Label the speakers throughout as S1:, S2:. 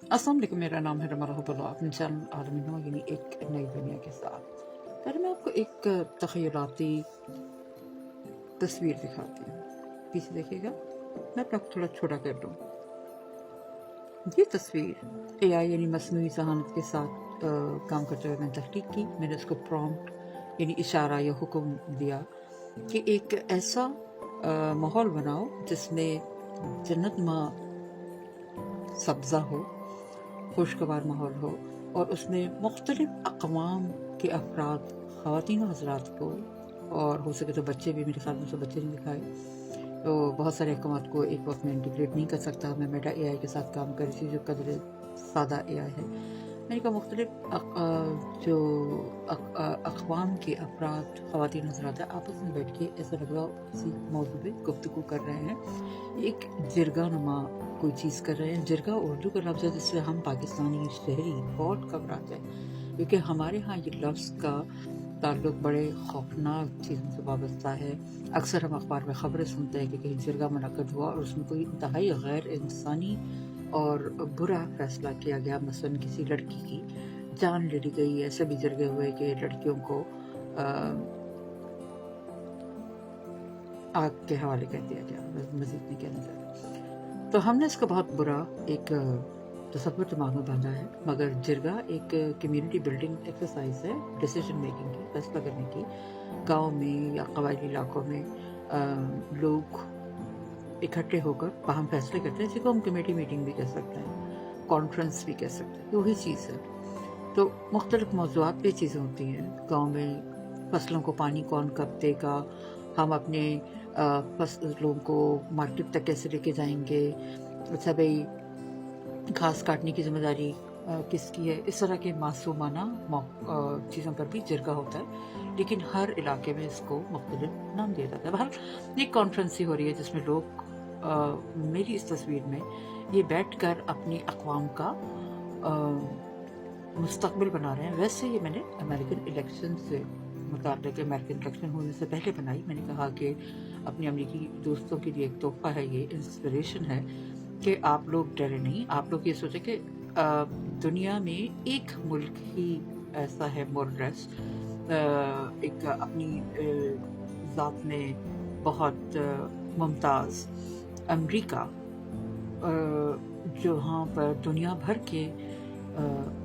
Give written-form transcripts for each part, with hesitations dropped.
S1: अस्सलाम वालेकुम, मेरा नाम है रमा रहबुल्लाह, अपने चैनल आलमी नौ यानी एक नई दुनिया के साथ। पहले मैं आपको एक तख़य्युलाती तस्वीर दिखाती हूँ। पीछे देखिएगा, मैं अपने आपको थोड़ा छोटा कर दूँ। ये तस्वीर एआई यानी मस्नूई ज़हानत के साथ काम करते हुए मैंने तहकीक की। मैंने उसको प्रॉम्प्ट यानी इशारा या हुक्म दिया कि एक ऐसा माहौल बनाओ जिसमें जन्नतनुमा सब्ज़ा हो, खुशगवार माहौल हो और उसमें मुख्तलिफ अक़वाम के अफराद, ख़वातीन और हज़रात को, और हो सके तो बच्चे भी, मेरे ख्याल में तो बच्चे नहीं दिखाए, तो बहुत सारे अहकामात को एक वक्त में इंटीग्रेट नहीं कर सकता। मैं मेटा एआई के साथ काम कर रही थी जो कदर सादा एआई है। मैंने कहा मुख्तलिफ जो अक़वाम के अफराद, ख़वातीन हज़रात हैं, आपस में बैठ के ऐसा लग रहा हो किसी मौजू पे गुफ्तगू कर रहे हैं, एक जिरगा नुमा कोई चीज़ कर रहे हैं। जिरगा उर्दू का लफ्ज़ है जिससे हम पाकिस्तानी शहरी बहुत घबराते हैं, क्योंकि हमारे यहाँ ये लफ्ज़ का ताल्लुक बड़े खौफनाक चीज़ों से वाबस्ता है। अक्सर हम अखबार में ख़बरें सुनते हैं कि कहीं जिरगा मुनक़्क़द हुआ और उसमें कोई इंतहाई गैर इंसानी और बुरा फैसला किया गया। मसलन किसी लड़की की जान ले ली गई, ऐसे भी जिरगे हुए कि लड़कियों को आग के हवाले कर दिया गया। मज़ीद नहीं कहना चाहता। तो हमने इसका बहुत बुरा एक तसव्वुर दिमाग में बांधा है, मगर जिरगा एक कम्युनिटी बिल्डिंग एक्सरसाइज है, डिसीजन मेकिंग की, फैसला करने की। गांव में या कबायली इलाकों में लोग इकट्ठे होकर अहम फैसले करते हैं, जिसको हम कमेटी मीटिंग भी कह सकते हैं, कॉन्फ्रेंस भी कह सकते हैं, वही चीज़ है। तो मुख्तलिफ मौज़ूआत पे चीज़ें होती हैं। गाँव में फसलों को पानी कौन कब देगा, हम अपने फसलों को मार्केट तक कैसे लेके जाएंगे, अच्छा भाई घास काटने की जिम्मेदारी किसकी है। इस तरह के मासूमाना चीज़ों पर भी जिरगा होता है, लेकिन हर इलाके में इसको मुख्तलिफ नाम दिया जाता है। बहरहाल एक कॉन्फ्रेंस ही हो रही है जिसमें लोग मेरी इस तस्वीर में ये बैठकर अपनी अक़वाम का मुस्तक़बिल बना रहे हैं। वैसे ये मैंने अमेरिकन इलेक्शन से मुताल्लिक़, अमेरिकन इलेक्शन होने से पहले बनाई। मैंने कहा कि अपने अमेरिकी दोस्तों के लिए एक तोहफ़ा है, ये इंस्पिरेशन है कि आप लोग डरे नहीं। आप लोग ये सोचें कि दुनिया में एक मुल्क ही ऐसा है मोरलेस, एक अपनी ज़ात में बहुत मुमताज़, अमेरिका, जहाँ पर दुनिया भर के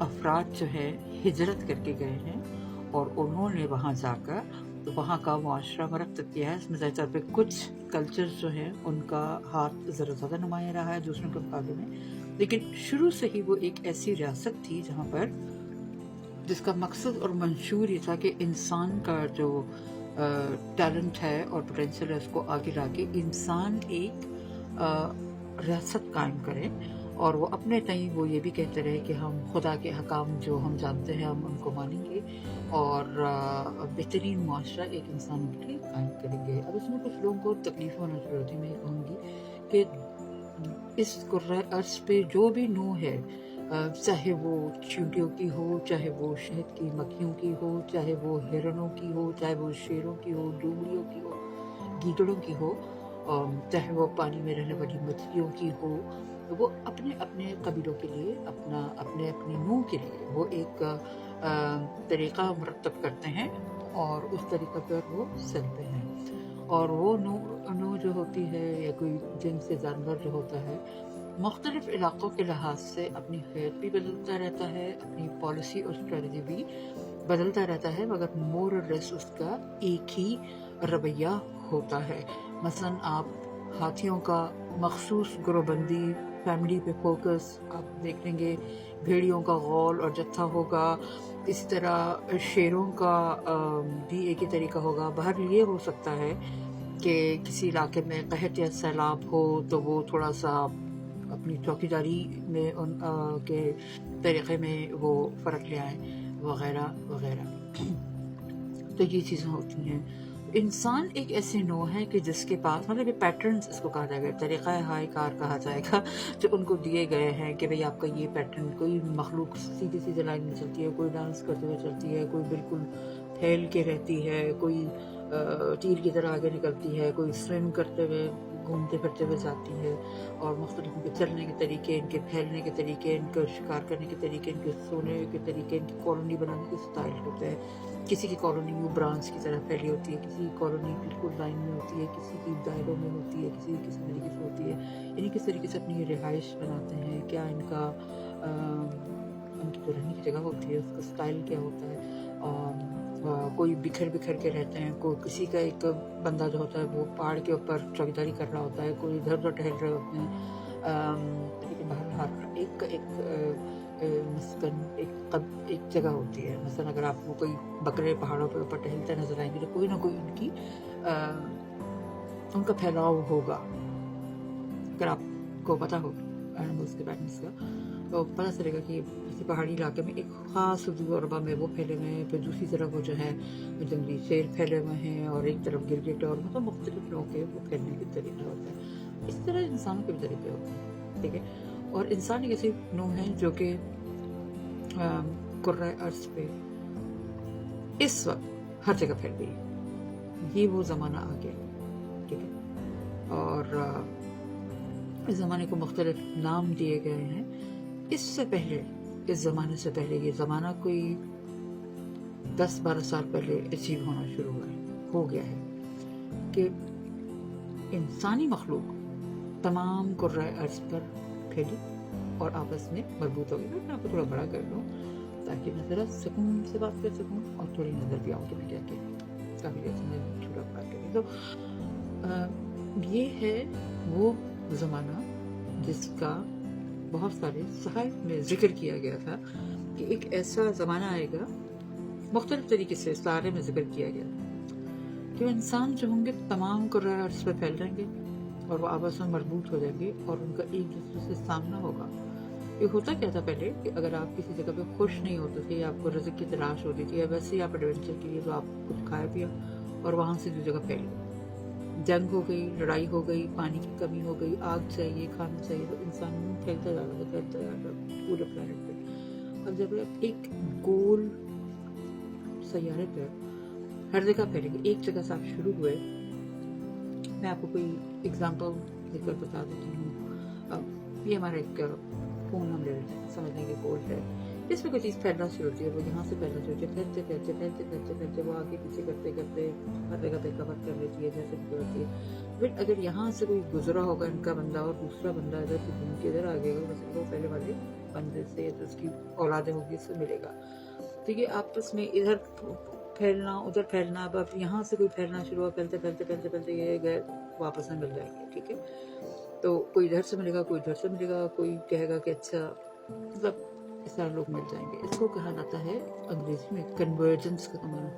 S1: अफराद जो है हिजरत करके गए हैं और उन्होंने वहाँ जाकर तो वहाँ का मुआशरा मरतब किया है। इसमें ज़ाहिर तौर पर कुछ कल्चर्स जो हैं उनका हाथ ज़रा ज़्यादा नुमाया रहा है दूसरों के मुकाबले में, लेकिन शुरू से ही वो एक ऐसी रियासत थी जहाँ पर जिसका मकसद और मंशूर ये था कि इंसान का जो टैलेंट है और पोटेंशियल है उसको आगे ला के इंसान एक रियासत कायम करे, और वो अपने तय वो ये भी कहते रहे कि हम खुदा के हकाम जो हम जानते हैं हम उनको मानेंगे और बेहतरीन मुआशरा एक इंसान के लिए कायम करेंगे। अब इसमें कुछ लोगों को तकलीफ होना शुरू होती है। मैं कहूँगी कि इस कुर्रा अर्ज़ पे जो भी नूह है, चाहे वो चींटियों की हो, चाहे वो शहद की मक्खियों की हो, चाहे वो हिरणों की हो, चाहे वो शेरों की हो, डूंगरियों की हो, गीदड़ों की हो, चाहे वो पानी में रहने वाली मछलियों की हो, तो वो अपने अपने कबीलों के लिए, अपने अपने नूह के लिए वो एक तरीक़ा मुरतब करते हैं और उस तरीक़े पर वो चलते हैं। और वो नूह जो होती है या कोई जिन्स से जानवर जो होता है, मुख्तलिफ इलाक़ों के लिहाज से अपनी हैत भी बदलता रहता है, अपनी पॉलिसी और स्ट्रेटजी भी बदलता रहता है, मगर मोर और लेस उसका एक ही रवैया होता है। मसलन आप हाथियों का मखसूस ग्रोहबंदी, फैमिली पे फोकस आप देख लेंगे, भेड़ियों का गौल और जत्था होगा, इसी तरह शेरों का भी एक ही तरीका होगा। बाहर ये हो सकता है कि किसी इलाके में कहत या सैलाब हो तो वो थोड़ा सा अपनी चौकीदारी में उन के तरीक़े में वो फ़र्क ले आए, वग़ैरह वग़ैरह। तो ये चीज़ें होती हैं। इंसान एक ऐसे नौ है कि जिसके पास मतलब ये पैटर्न्स इसको कहा जाएगा, तरीक़ा हाई कार कहा जाएगा, जो उनको दिए गए हैं कि भाई आपका ये पैटर्न। कोई मखलूक सीधे सीधे लाइन में चलती है, कोई डांस करते हुए चलती है, कोई बिल्कुल फैल के रहती है, कोई तीर की तरह आगे निकलती है, कोई स्विम करते हुए घूमते फिरते हुए जाती है, और मुख्तलिफ इनके चलने के तरीके, इनके फैलने के तरीके, इनका शिकार करने के तरीके, इनके सोने के तरीके, इनकी कॉलोनी बनाने के स्टाइल होता है। किसी की कॉलोनी यू ब्रांच की तरह फैली होती है, किसी की कॉलोनी बिल्कुल लाइन में होती है, किसी की दायरों में होती है, किसी की किसी तरीके से होती है। यानी किस तरीके से अपनी रिहाइश बनाते हैं, क्या इनका उनकी जो रहने की जगह होती है उसका स्टाइल क्या होता है। कोई बिखर बिखर के रहते हैं, कोई किसी का एक बंदा जो होता है वो पहाड़ के ऊपर चौकीदारी कर रहा होता है, कोई इधर उधर टहल रहे होते हैं। लेकिन बहरहाल एक मस्कन एक जगह होती है। मसलन अगर आपको कोई बकरे पहाड़ों पर ऊपर टहलते नजर आएंगे तो कोई ना कोई उनका फैलाव होगा। अगर आपको पता हो एनिमल्स के पैटर्न्स का तो पता चलेगा कि किसी पहाड़ी इलाके में एक ख़ास रकबा में वो फैले हुए हैं, फिर दूसरी तरफ वो जो है जंगली शेर फैले हुए हैं, और एक तरफ गिरगिट, और मतलब मुख्तलिफ लोगों के वो फैलने के तरीके होते हैं। इस तरह इंसानों के भी तरीके होते हैं, ठीक है। और इंसान एक ऐसे नूह है जो कि कुर्रा अर्ज़ पे इस वक्त हर जगह फैल गई है। ये वो ज़माना आ गया, ठीक है। और इस ज़माने को मुख्तलिफ नाम दिए गए हैं। इससे पहले, इस ज़माने से पहले, ये ज़माना कोई 10-12 साल पहले अचीव होना शुरू हो गया है कि इंसानी मखलूक तमाम कुर्रा अर्ज़ पर फैली और आपस में मजबूत हो गई। मैं आपको थोड़ा बड़ा कर लूँ ताकि मैं ज़रा सुकून से बात कर सकूँ और थोड़ी नज़र भी आऊँ कि मैं क्या काफ़ी जैसे मैं थोड़ा बात करें। तो ये है वो ज़माना जिसका बहुत सारे सहायक में जिक्र किया गया था कि एक ऐसा ज़माना आएगा, मुख्तलिफ तरीके से सारे में जिक्र किया गया कि इंसान जो होंगे तमाम कुर्रा अर्ज़ पर फैल जाएंगे और वो आपस में मजबूत हो जाएंगे और उनका एक दूसरे से सामना होगा। ये होता क्या था पहले कि अगर आप किसी जगह पे खुश नहीं होते थे या आपको रिज़्क़ की तलाश होती थी या वैसे ही आप एडवेंचर के लिए तो आप कुछ खाया पिया और वहाँ से दूसरी जगह फैल गए। जंग हो गई, लड़ाई हो गई, पानी की कमी हो गई, आग चाहिए, खाना चाहिए, तो इंसान फैलता जा रहा पूरे प्लेनेट पे। अब जब एक गोल सैयारे पर हर जगह फैलेंगे, एक जगह से आप शुरू हुए। मैं आपको कोई एग्जांपल देकर बता देती हूँ। ये हमारा एक फ़ोन हम ले लेते हैं, समझने की कोशिश है। इसमें कोई चीज़ फैलना शुरू होती है, वो यहाँ से फैलना शुरू होती है, फैलते वो आगे पीछे करते करते हर जगह पे कवर कर लेती है जैसे भी होती है। फिर अगर यहाँ से कोई गुजरा होगा इनका बंदा और दूसरा बंदा इधर से घूम के इधर आ गया, जैसे वो पहले वाले बंदे से तो उसकी औलादें होगी उससे मिलेगा। तो ये आपस में इधर फैलना उधर फैलना, अब यहाँ से कोई फैलना शुरू हुआ, फैलते फैलते फैलते फैलते ये गए वापस में मिल जाएंगे, ठीक है। तो कोई इधर से मिलेगा, कोई इधर से मिलेगा, कोई कहेगा कि अच्छा, मतलब इस तरह लोग मिल जाएंगे। इसको कहा जाता है अंग्रेजी में कन्वर्जेंस का ज़माना,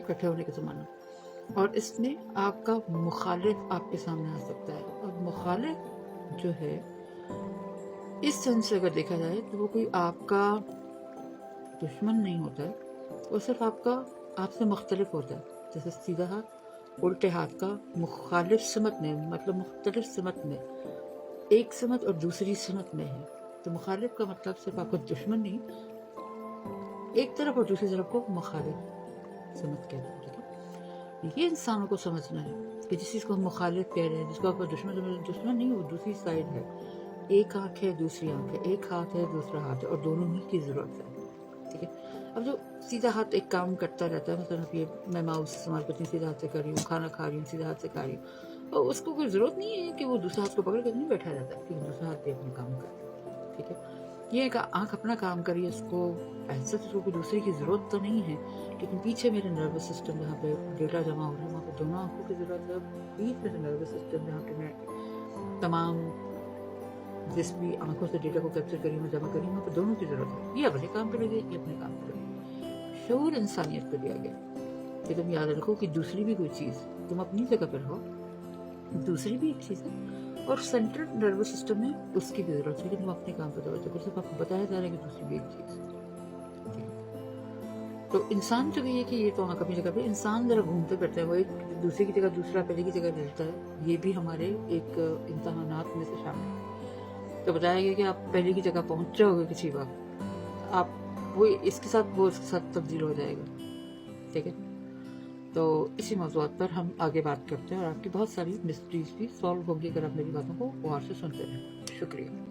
S1: इकट्ठे होने का ज़माना। और इसमें आपका मुखालिफ आपके सामने आ सकता है। और मुखालिफ जो है इस सेंस से अगर देखा जाए तो वो कोई आपका दुश्मन नहीं होता है, वो सिर्फ आपसे मुख्तलिफ होता है। जैसे सीधा हाथ उल्टे हाथ का मुखालिफ समत में, मतलब मुख्तलिफ समत में, एक समत और दूसरी समत में है। तो मुखालिफ का मतलब सिर्फ आपका दुश्मन नहीं, एक तरफ और दूसरी तरफ को मुखालिफ समत कहते हैं, ठीक है। ये इंसानों को समझना है कि जिस चीज़ को हम मुखालिफ कह रहे हैं, जिसको आपका दुश्मन नहीं, वो दूसरी साइड है। एक आँख है, दूसरी आँख है, एक हाथ है, दूसरा हाथ है, और दोनों ही की ज़रूरत है, ठीक है। अब जो सीधा हाथ एक काम करता रहता है, मतलब ये मैं माउस इस्तेमाल करती हूँ, सीधा हाथ से कर रही हूँ, खाना खा रही हूँ, सीधा हाथ से खा रही हूँ, और उसको कोई ज़रूरत नहीं है कि वो दूसरा हाथ को पकड़ कर नहीं बैठा रहता है, क्योंकि दूसरा हाथ भी अपने काम कर रहा है, ठीक है। ये एक आँख अपना काम करी है, उसको ऐसा तो कोई दूसरे की ज़रूरत तो नहीं है, लेकिन पीछे मेरे नर्वस सिस्टम जहाँ पे डेटा जमा हो रहा है, वहाँ पर दोनों आँखों की ज़रूरत है। बीच में नर्वस सिस्टम जहाँ पे मैं तमाम जिस भी आंखों से डेटा को कैप्चर करी हूँ, जमा करी हूँ, तो दोनों की जरूरत है। ये अपने काम करेंगे, ये अपने काम करेंगे। शऊर इंसानियत को दिया गया कि तुम याद रखो कि दूसरी भी कोई चीज़, तुम अपनी जगह पर हो, दूसरी भी एक चीज़ है, और सेंट्रल नर्वस सिस्टम में उसकी भी जरूरत है, कि तुम अपने काम पर जरूरत है। सिर्फ आपको बताया जा रहा है कि दूसरी भी एक चीज़, तो इंसान जो भी है कि ये तो अपनी जगह पे इंसान जरा घूमते फिरते हैं, वो एक दूसरे की जगह दूसरा पहले की जगह रहता है। ये भी हमारे एक इम्तहानात में से शामिल है। तो बताया गया कि आप पहले की जगह पहुंच जाओगे किसी वक्त, आप वो इसके साथ तब्दील हो जाएगा, ठीक है। तो इसी मौज़ूआत पर हम आगे बात करते हैं और आपकी बहुत सारी मिस्ट्रीज भी सॉल्व होंगी अगर आप मेरी बातों को गौर से सुनते रहें। शुक्रिया।